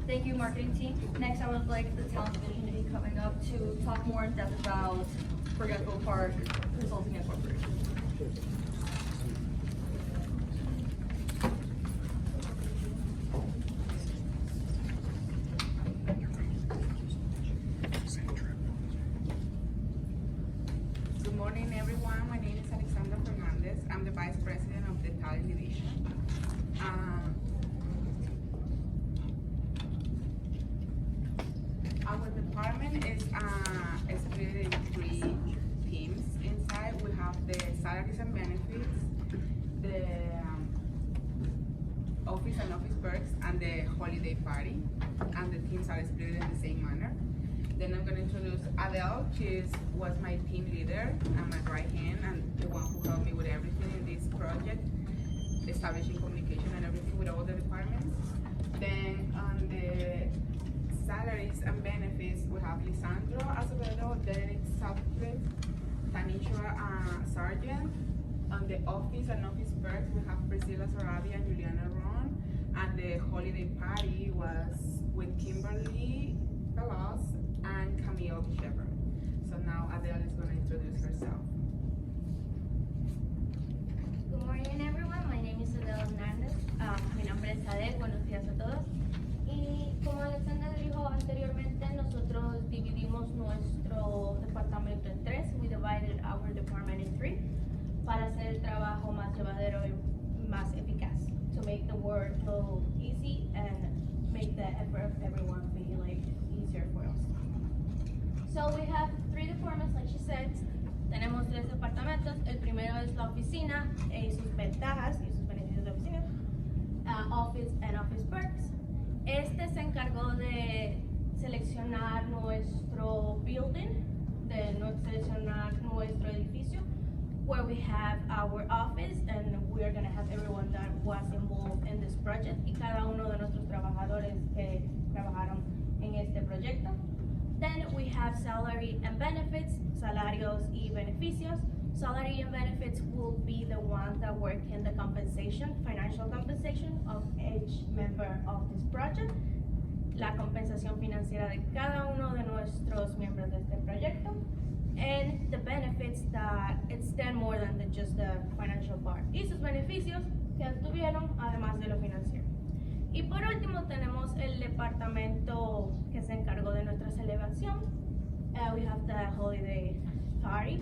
Thank you, marketing team. Next, I would like the talent division to be coming up to talk more in depth about Bergecco-Parc Consulting Incorporated. Good morning, everyone. My name is Alexandra Fernandez. I'm the Vice President of the Talent Division. Our department is split in three teams inside. We have the salaries and benefits, the office and office perks, and the holiday party. And the teams are split in the same manner. Then I'm going to introduce Adele. She was my team leader and my right hand and the one who helped me with everything in this project, establishing communication and everything with all the departments. Then on the salaries and benefits, we have Lisandro Acevedo, Derek Southcliffe, Tanisha Sargent. On the office and office perks, we have Priscilla Sarabia and Juliana Ron. And the holiday party was with Kimberly Velas and Camille Shepard. So now Adele is going to introduce herself. Good morning, everyone. My name is Adele Hernández. Mi nombre es Adele. Buenos días a todos. Y como Alexandra dijo anteriormente, nosotros dividimos nuestro departamento en tres. We divided our department in three para hacer el trabajo más llevadero y más eficaz. To make the work go easy and make the effort of everyone be easier for us. So we have three departments, like she said. Tenemos tres departamentos. El primero es la oficina y sus ventajas y sus beneficios de oficina. Office and office perks. Este se encargó de seleccionar nuestro building, de seleccionar nuestro edificio, where we have our office, and we're going to have everyone that was involved in this project y cada uno de nuestros trabajadores que trabajaron en este proyecto. Then we have salary and benefits, salarios y beneficios. Salary and benefits will be the ones that work in the compensation, financial compensation of each member of this project. La compensación financiera de cada uno de nuestros miembros de este proyecto. And the benefits that extend more than just the financial part. Y sus beneficios que obtuvieron además de lo financiero. Y por último tenemos el departamento que se encargó de nuestra celebración. We have the holiday party.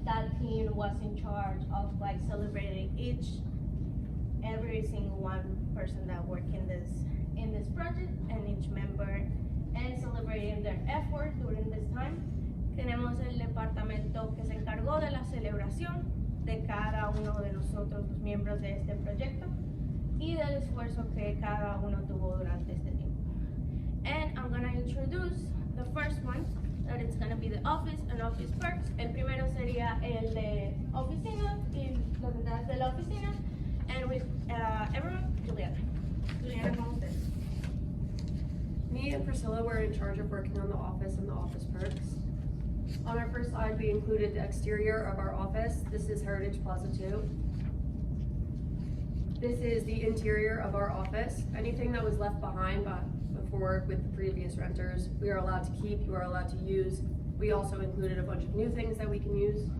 That team was in charge of celebrating every single one person that worked in this project and each member and celebrating their effort during this time. Tenemos el departamento que se encargó de la celebración de cada uno de nosotros, los miembros de este proyecto, y del esfuerzo que cada uno tuvo durante este tiempo. And I'm going to introduce the first one, that it's going to be the office and office perks. El primero sería el de oficina y los detalles de la oficina. And with everyone, Juliana. Juliana, con ustedes. Me and Priscilla were in charge of working on the office and the office perks. On our first slide, we included the exterior of our office. This is Heritage Plaza 2. This is the interior of our office. Anything that was left behind before with the previous renters, we are allowed to keep, you are allowed to use. We also included a bunch of new things that we can use.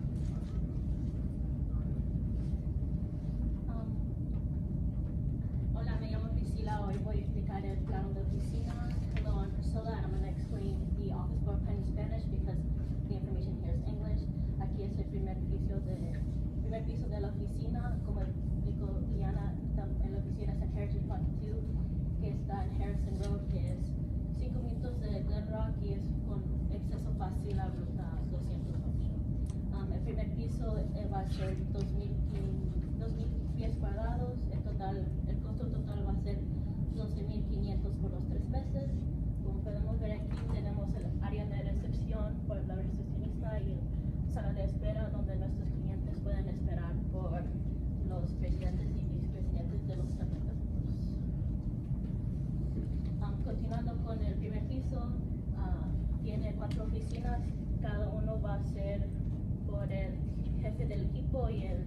Hola, me llamo Priscila. Hoy voy a explicar el plano de oficina. Hello, I'm Priscilla, and I'm going to explain the office floor plan in Spanish because the information here is English. Aquí es el primer piso de la oficina. Como explicó Liana, en la oficina es en Heritage Park 2, que está en Harrison Road, que es 5 minutos de Glen y es con acceso fácil a ruta 208. El primer piso va a ser 2,000 pies cuadrados. El costo total va a ser 12,500 por los 3 meses. Como podemos ver aquí, tenemos el área de recepción por la recepcionista y sala de espera donde nuestros clientes pueden esperar por los presidentes y vicepresidentes de los departamentos. Continuando con el primer piso, tiene 4 oficinas. Cada uno va a ser por el jefe del equipo y el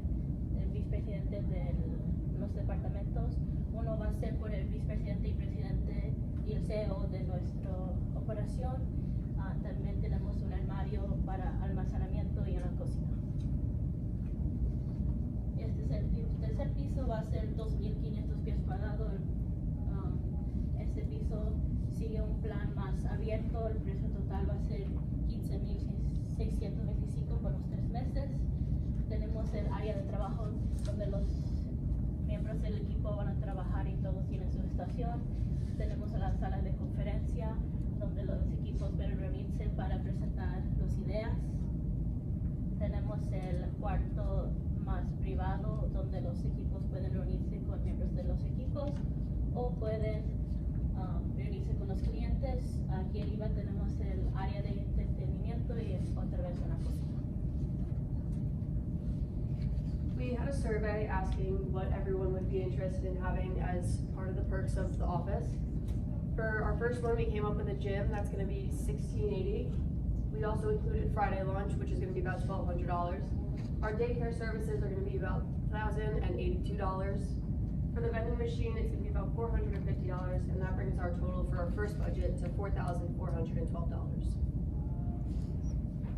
vicepresidente de los departamentos. Uno va a ser por el vicepresidente y presidente y el CEO de nuestra operación. También tenemos un armario para almacenamiento y una cocina. Este es el tercer piso, va a ser 2.500 pies cuadrados. Este piso sigue un plan más abierto, el precio total va a ser 15.625 por los 3 meses. Tenemos el área de trabajo donde los miembros del equipo van a trabajar y todos tienen su estación. Tenemos la sala de conferencia donde los equipos pueden reunirse para presentar las ideas. Tenemos el cuarto más privado donde los equipos pueden reunirse con miembros de los equipos o pueden reunirse con los clientes. Aquí arriba tenemos el área de entretenimiento y otra vez una cocina. We had a survey asking what everyone would be interested in having as part of the perks of the office. For our first one, we came up with a gym that's going to be $1,680. We also included Friday lunch, which is going to be about $1,200. Our daycare services are going to be about $1,082. For the vending machine, it's going to be about $450, and that brings our total for our first budget to $4,412.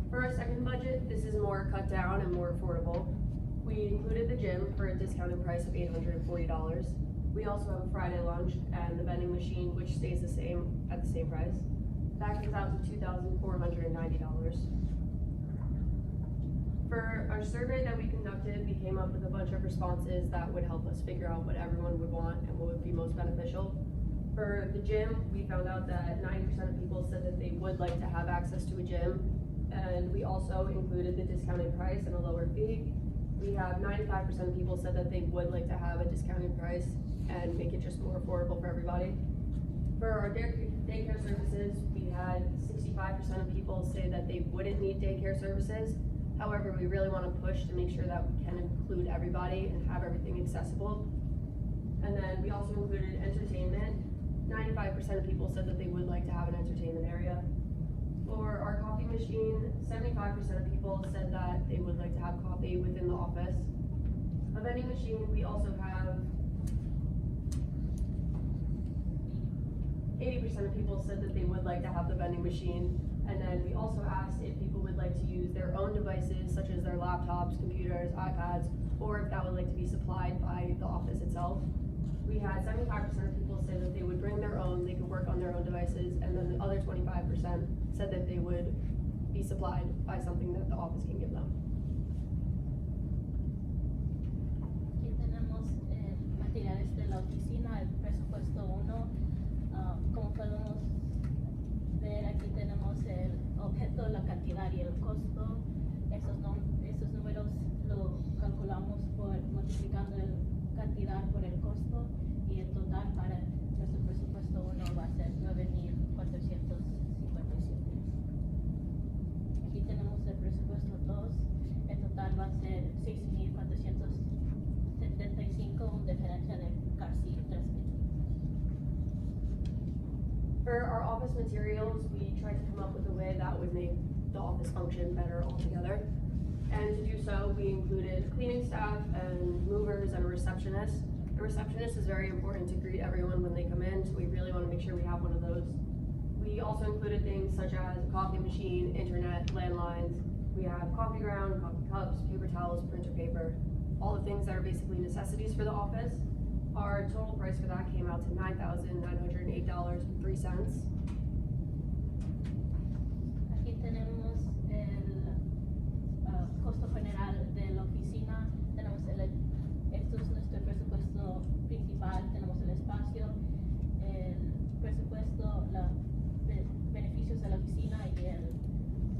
For our second budget, this is more cut down and more affordable. We included the gym for a discounted price of $840. We also have a Friday lunch and the vending machine, which stays the same at the same price. That comes out to $2,490. For our survey that we conducted, we came up with a bunch of responses that would help us figure out what everyone would want and what would be most beneficial. For the gym, we found out that 90% of people said that they would like to have access to a gym, and we also included the discounted price and a lower fee. We have 95% of people said that they would like to have a discounted price and make it just more affordable for everybody. For our daycare services, we had 65% of people say that they wouldn't need daycare services. However, we really want to push to make sure that we can include everybody and have everything accessible. And then we also included entertainment. 95% of people said that they would like to have an entertainment area. For our coffee machine, 75% of people said that they would like to have coffee within the office. A vending machine, we also have 80% of people said that they would like to have the vending machine. And then we also asked if people would like to use their own devices, such as their laptops, computers, iPads, or if that would like to be supplied by the office itself. We had 75% of people say that they would bring their own, they could work on their own devices, and then the other 25% said that they would be supplied by something that the office can give them. Aquí tenemos materiales de la oficina, el presupuesto 1. Como podemos ver, aquí tenemos el objeto, la cantidad y el costo. Esos números lo calculamos por multiplicando la cantidad por el costo, y el total para nuestro presupuesto 1 va a ser 9.457. Aquí tenemos el presupuesto 2, el total va a ser 6.475, una diferencia de casi 3.000. For our office materials, we tried to come up with a way that would make the office function better altogether. And to do so, we included cleaning staff and movers and a receptionist. A receptionist is very important to greet everyone when they come in, so we really want to make sure we have one of those. We also included things such as a coffee machine, internet, landlines. We have coffee ground, coffee cups, paper towels, printer paper, all the things that are basically necessities for the office. Our total price for that came out to $9,908.03. Aquí tenemos el costo general de la oficina. Tenemos esto es nuestro presupuesto principal. Tenemos el espacio, el presupuesto, los beneficios de la oficina y el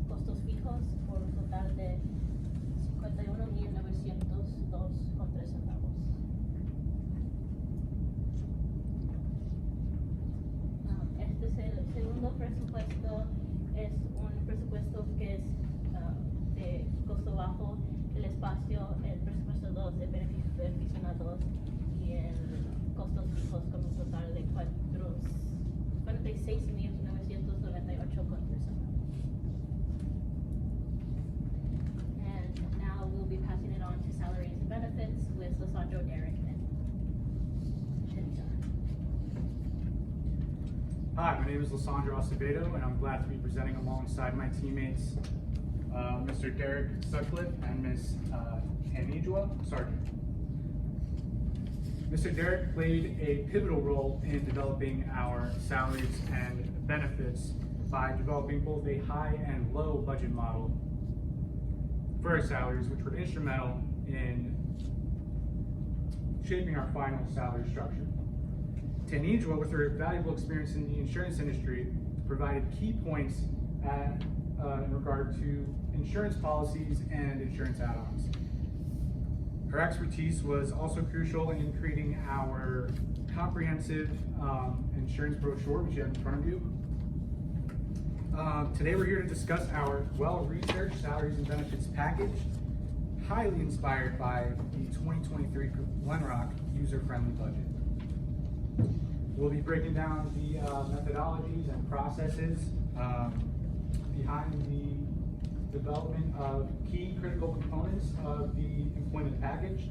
costos fijos por un total de $51,902.03. Este es el segundo presupuesto, es un presupuesto que es de costo bajo, el espacio, el presupuesto 2 de beneficios de oficina 2 y el costos fijos con un total de $46,998.03. And now we'll be passing it on to salaries and benefits with Lissandro, Derek, and John. Hi, my name is Lissandro Acevedo, and I'm glad to be presenting alongside my teammates, Mr. Derek Sutcliffe and Ms. Tanijwa Sargent. Mr. Derek played a pivotal role in developing our salaries and benefits by developing both a high and low budget model for our salaries, which were instrumental in shaping our final salary structure. Tanijwa, with her valuable experience in the insurance industry, provided key points in regard to insurance policies and insurance add-ons. Her expertise was also crucial in creating our comprehensive insurance brochure, which you have in front of you. Today we're here to discuss our well-researched salaries and benefits package, highly inspired by the 2023 Glenrock user-friendly budget. We'll be breaking down the methodologies and processes behind the development of key critical components of the employment package.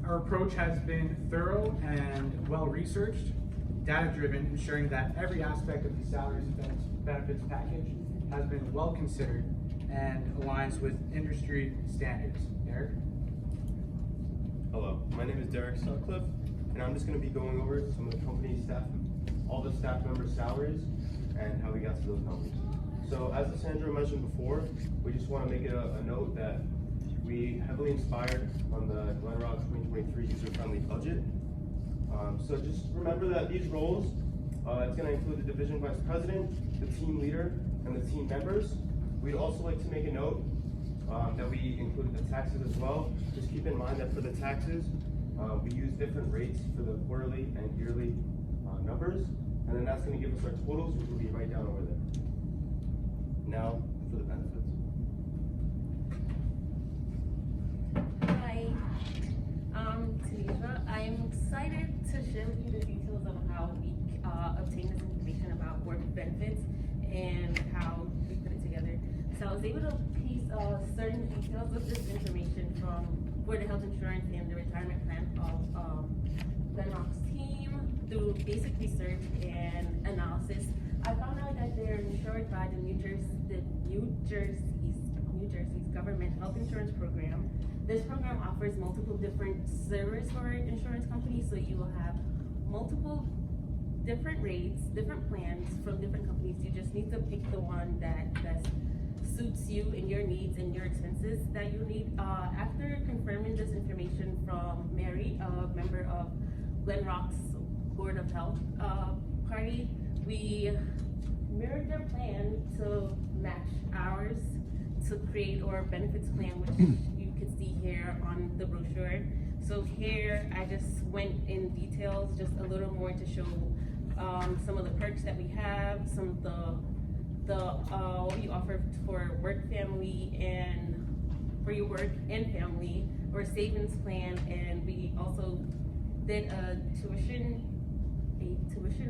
Our approach has been thorough and well-researched, data-driven, ensuring that every aspect of the salaries and benefits package has been well-considered and aligns with industry standards. Derek? Hello, my name is Derek Sutcliffe, and I'm just going to be going over some of the company staff, all the staff members' salaries, and how we got to those numbers. So as Lissandro mentioned before, we just want to make it a note that we heavily inspired on the Glenrock 2023 user-friendly budget. So just remember that these roles, it's going to include the division vice president, the team leader, and the team members. We'd also like to make a note that we included the taxes as well. Just keep in mind that for the taxes, we use different rates for the quarterly and yearly numbers, and then that's going to give us our totals, which will be right down over there. Now for the benefits. Hi, I'm Tanisha. I'm excited to share with you the details of how we obtain this information about work benefits and how we put it together. So I was able to piece certain details of this information for the health insurance and the retirement plan of Glenrock's team through basic research and analysis. I found out that they're insured by the New Jersey's government health insurance program. This program offers multiple different service for insurance companies, so you will have multiple different rates, different plans from different companies. You just need to pick the one that best suits you and your needs and your expenses that you need. After confirming this information from Mary, a member of Glenrock's Board of Health party, we mirrored their plan to match ours to create our benefits plan, which you can see here on the brochure. So here I just went in details, just a little more to show some of the perks that we have, some of what we offer for work, family, and for your work and family, or savings plan, and we also did a tuition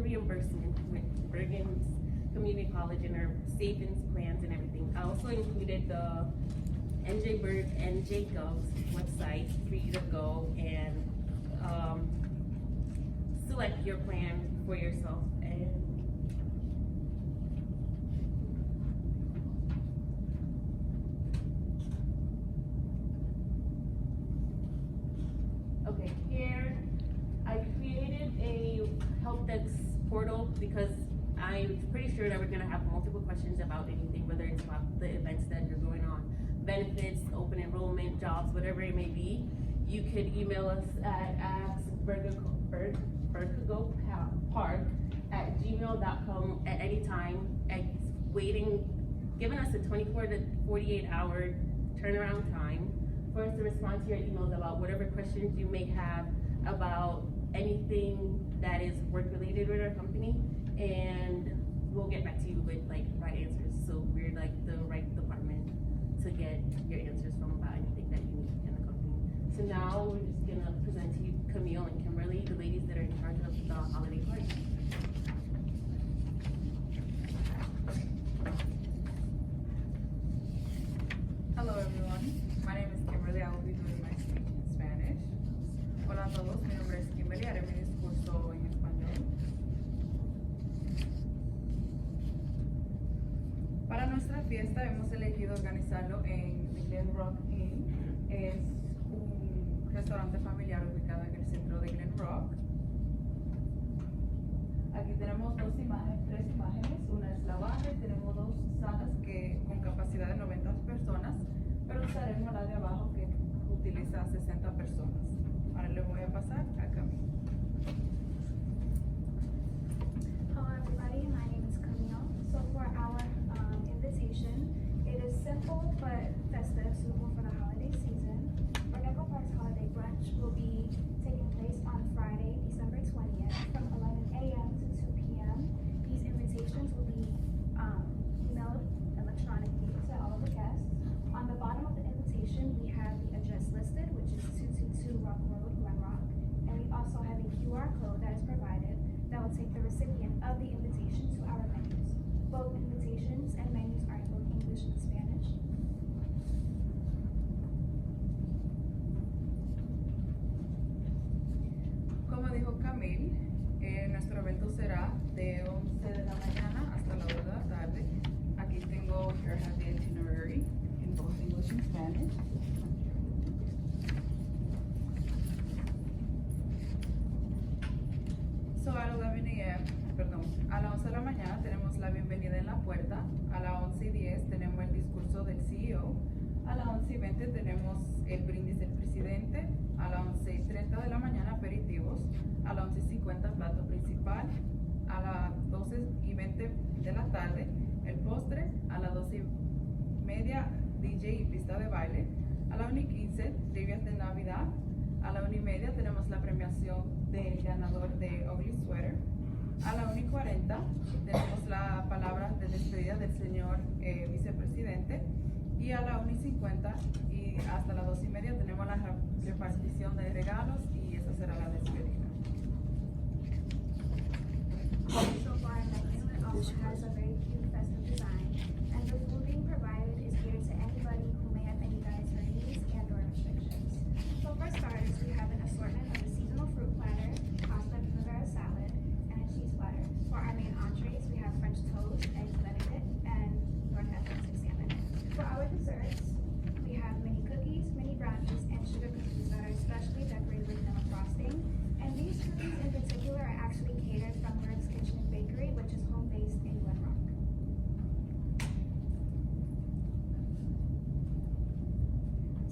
reimbursement with Bergen's Community College and our savings plans and everything. I also included the NJ.Gov's website for you to go and select your plan for yourself. And okay, here I created a help desk portal because I'm pretty sure that we're gonna have multiple questions about anything, whether it's about the events that are going on, benefits, open enrollment, jobs, whatever it may be. You could email us at Bergecco-Parc@gmail.com at any time, giving us a 24 to 48 hour turnaround time for us to respond to your emails about whatever questions you may have about anything that is work related with our company, and we'll get back to you with like right answers. So we're like the right department to get your answers from about anything that you need in the company. So now we're just gonna present to you Camille and Kimberly, the ladies that are in charge of the holiday party. Hello everyone, my name is Kimberly. I will be doing my speech in Spanish. Hola a todos, mi nombre es Kimberly, haré mi discurso en español. nuestra fiesta hemos elegido organizarlo en The Glen Rock Inn. Es un restaurante familiar ubicado en el centro de Glen Rock. Aquí tenemos tres imágenes. Una es la barra y tenemos dos salas con capacidad de 90 personas, pero usaremos la de abajo que utiliza 60 personas. Ahora le voy a pasar a Camille. Hello everybody, my name is Camille. So for our invitation, it is simple but festive, suitable for the holiday season. Bergecco-Parc's holiday brunch will be taking place on Friday, December 20th from 11 a.m. to 2 p.m. These invitations will be emailed electronically to all of the guests. On the bottom of the invitation, we have the address listed, which is 222 Rock Road, Glen Rock. And we also have a QR code that is provided that will take the recipient of the invitation to our menus. Both invitations and menus are in both English and Spanish. Como dijo Camille, nuestro evento será de 11 de la mañana hasta la 1 de la tarde. Aquí tengo here I have the itinerary in both English and Spanish. So at 11 a.m., a las 11 de la mañana tenemos la bienvenida en la puerta. A las 11:10 tenemos el discurso del CEO. A las 11:20 tenemos el brindis del presidente. A las 11:30 de la mañana aperitivos. A las 11:50 plato principal. A las 12:20 de la tarde el postre. A las 12:30 DJ y pista de baile. A las 1:15 trivias de Navidad. A la 1:30 tenemos la premiación del ganador de Ugly Sweater. A la 1:40 tenemos la palabra de despedida del señor vicepresidente. Y a la 1:50 y hasta las 2:30 tenemos la repartición de regalos y esa será la despedida. So for our menu, it also has a very cute festive design, and the food being provided is catered to anybody who may have any dietary needs and or restrictions. So for starters, we have an assortment of a seasonal fruit platter, pasta primavera salad, and a cheese platter. For our main entrees, we have French toast, eggs Benedict, and North Atlantic salmon. For our desserts, we have mini cookies, mini brownies, and sugar cookies that are specially decorated with vanilla frosting. And these cookies in particular are actually catered from Berg's Kitchen and Bakery, which is home based in Glen Rock.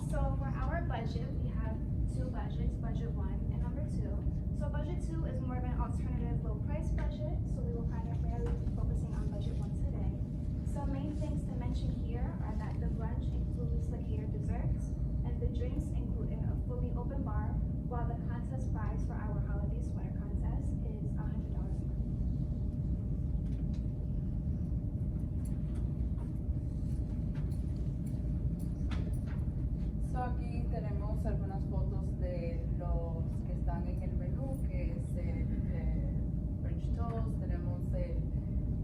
So for our budget, we have two budgets, budget 1 and number 2. So budget 2 is more of an alternative low price budget, so we will primarily be focusing on budget 1 today. Some main things to mention here are that the brunch includes the catered desserts, and the drinks include a fully open bar, while the contest prize for our holiday sweater contest is $100. So aquí tenemos algunas fotos de los que están en el menú, que es el French toast, tenemos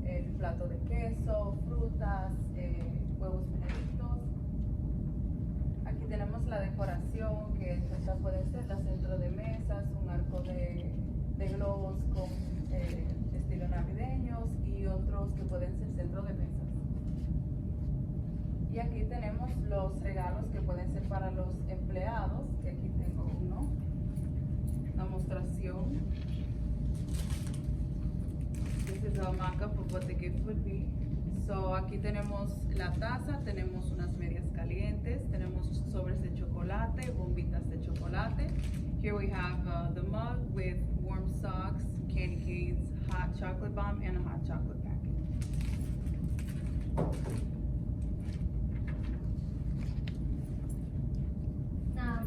el plato de queso, frutas, huevos benedictos. Aquí tenemos la decoración, que esta puede ser la centro de mesas, un arco de globos con estilo navideños y otros que pueden ser centro de mesas. Y aquí tenemos los regalos que pueden ser para los empleados, que aquí tengo uno, una demostración. This is a mock-up of what the gift would be. So aquí tenemos la taza, tenemos unas medias calientes, tenemos sobres de chocolate, bombitas de chocolate. Here we have the mug with warm socks, candy canes, hot chocolate bomb, and a hot chocolate packet.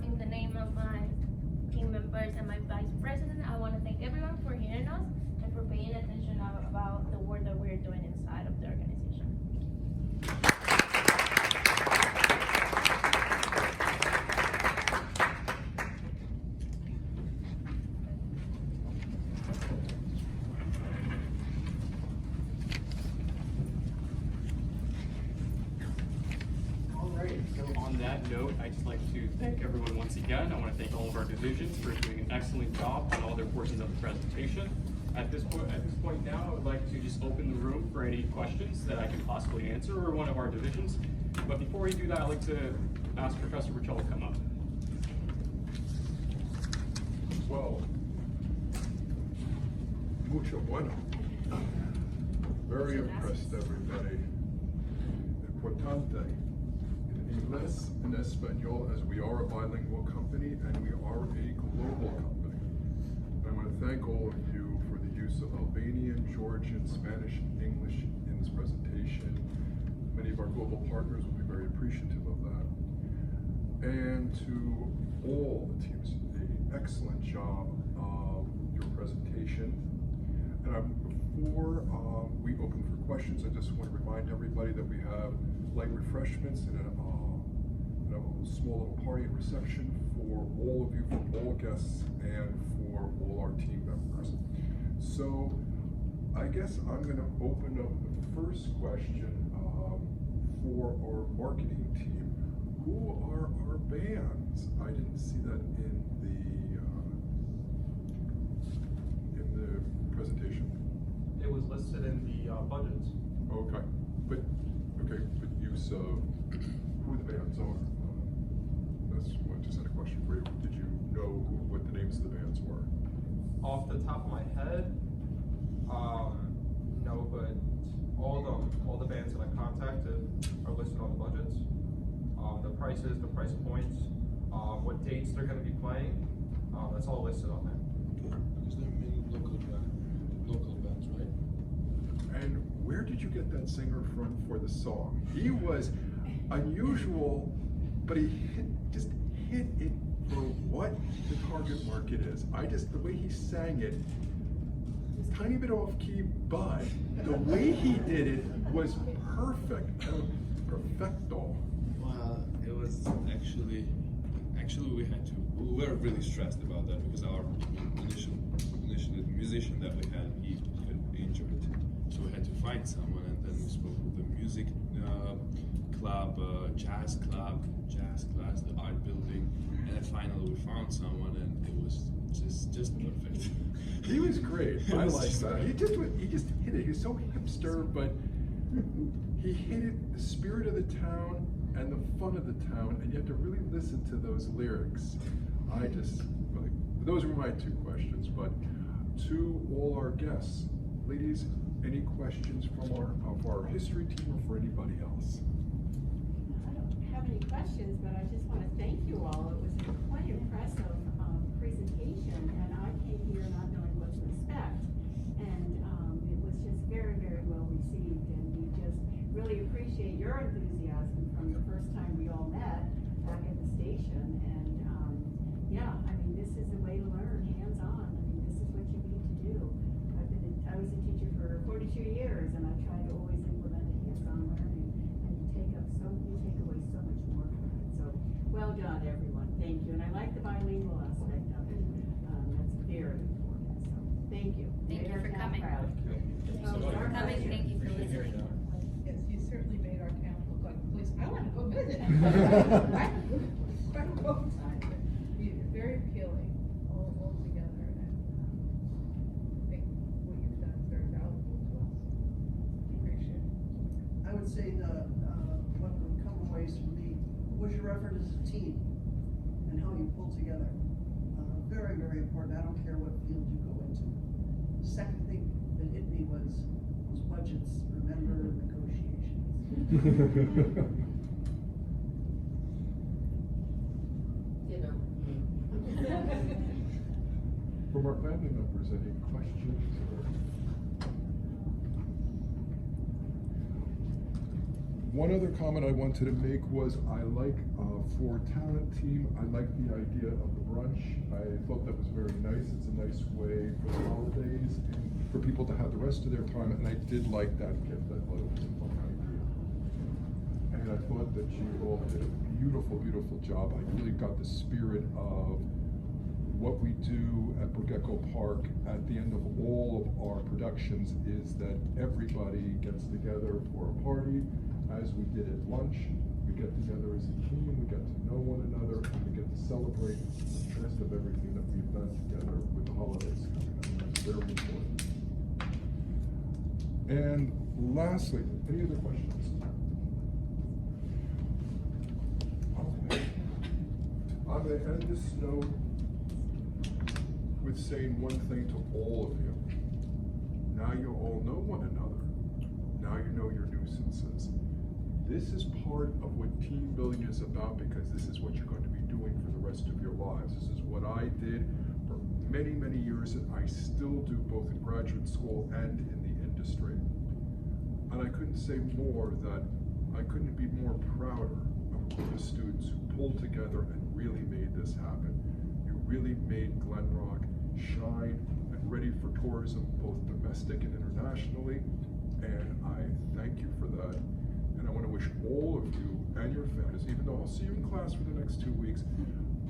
In the name of my team members and my vice president, I want to thank everyone for hearing us and for paying attention about the work that we're doing inside of the organization. Alright, so on that note, I'd just like to thank everyone once again. I want to thank all of our divisions for doing an excellent job on all their portions of the presentation. At this point now, I would like to just open the room for any questions that I can possibly answer, or one of our divisions. But before we do that, I'd like to ask Professor Bergecco to come up. Well, mucho bueno. Very impressed, everybody. Importante. In English and Espanol, as we are a bilingual company and we are a global company. And I want to thank all of you for the use of Albanian, Georgian, Spanish, and English in this presentation. Many of our global partners will be very appreciative of that. And to all the teams, an excellent job of your presentation. And before we open for questions, I just want to remind everybody that we have light refreshments and a small little party and reception for all of you, for all guests, and for all our team members. So I guess I'm going to open up the first question for our marketing team. Who are our bands? I didn't see that in the presentation. It was listed in the budgets. Okay, but use of who the bands are. That's what I just had a question for you. Did you know what the names of the bands were? Off the top of my head, no, but all the bands that I contacted are listed on the budgets. The prices, the price points, what dates they're going to be playing, that's all listed on there. Because there are many local bands, right? And where did you get that singer from for the song? He was unusual, but he just hit it for what the target market is. The way he sang it, tiny bit off key, but the way he did it was perfect. Perfecto. Well, it was actually we were really stressed about that because our musician that we had, he got injured. So we had to find someone, and then we spoke with the music club, jazz class, the art building, and then finally we found someone, and it was just perfect. He was great. I like that. He just hit it. He was so hipster, but he hit it, the spirit of the town and the fun of the town, and you have to really listen to those lyrics. Those were my two questions, but to all our guests, ladies, any questions from our history team or for anybody else? I don't have any questions, but I just want to thank you all. It was a quite impressive presentation, and I came here not knowing what to expect. And it was just very, very well received, and we just really appreciate your enthusiasm from the first time we all met back at the station. And yeah, I mean, this is a way to learn hands-on. I mean, this is what you need to do. I was a teacher for 42 years, and I try to always implement a hands-on learning, and you take away so much more from it. So, well done, everyone. Thank you. And I like the bilingual aspect of it. That's very important. So, thank you. Thank you for coming. Proud. Thank you for coming. Thank you for listening. Yes, you certainly made our town look like a place. I want to go visit. Quite a long time, but very appealing all together, and I think what you've done is very valuable to us. Appreciate it. I would say one of the takeaways for me was your effort as a team and how you pull together. Very, very important. I don't care what field you go into. The second thing that hit me was budgets. Remember negotiations. From our family members, any questions? One other comment I wanted to make was I like, for talent team, I like the idea of the brunch. I thought that was very nice. It's a nice way for the holidays and for people to have the rest of their time, and I did like that gift. I thought it was a fun idea. And I thought that you all did a beautiful, beautiful job. I really got the spirit of what we do at Bergecco-Parc at the end of all of our productions is that everybody gets together for a party, as we did at lunch. We get together as a team, we get to know one another, and we get to celebrate the best of everything that we've done together with the holidays coming up. That's very important. And lastly, any other questions? Okay. I'm going to end this note with saying one thing to all of you. Now you all know one another. Now you know your nuisances. This is part of what team building is about, because this is what you're going to be doing for the rest of your lives. This is what I did for many, many years, and I still do both in graduate school and in the industry. And I couldn't say more that I couldn't be more prouder of a group of students who pulled together and really made this happen. You really made Glen Rock shine and ready for tourism, both domestic and internationally, and I thank you for that. And I want to wish all of you and your families, even though I'll see you in class for the next 2 weeks,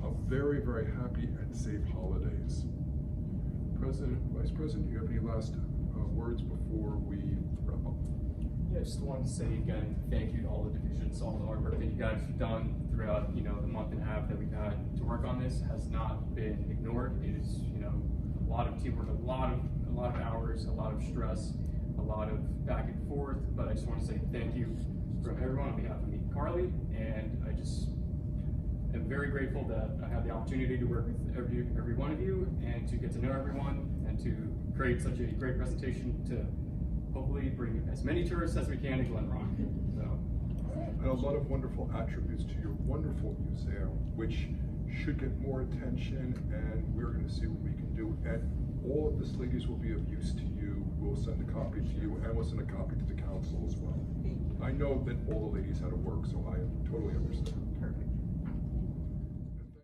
a very, very happy and safe holidays. President, Vice President, do you have any last words before we wrap up? Yeah, just wanted to say again, thank you to all the divisions, all the hard work that you guys have done throughout, the month and a half that we've had to work on this has not been ignored. It is, a lot of teamwork, a lot of hours, a lot of stress, a lot of back and forth, but I just want to say thank you from everyone on behalf of me, Carly, and I just am very grateful that I had the opportunity to work with every one of you and to get to know everyone and to create such a great presentation to hopefully bring as many tourists as we can to Glen Rock. So. And a lot of wonderful attributes to your wonderful museum, which should get more attention, and we're going to see what we can do. And all of this, ladies, will be of use to you. We'll send a copy to you, and we'll send a copy to the council as well. I know that all the ladies had to work, so I totally understand.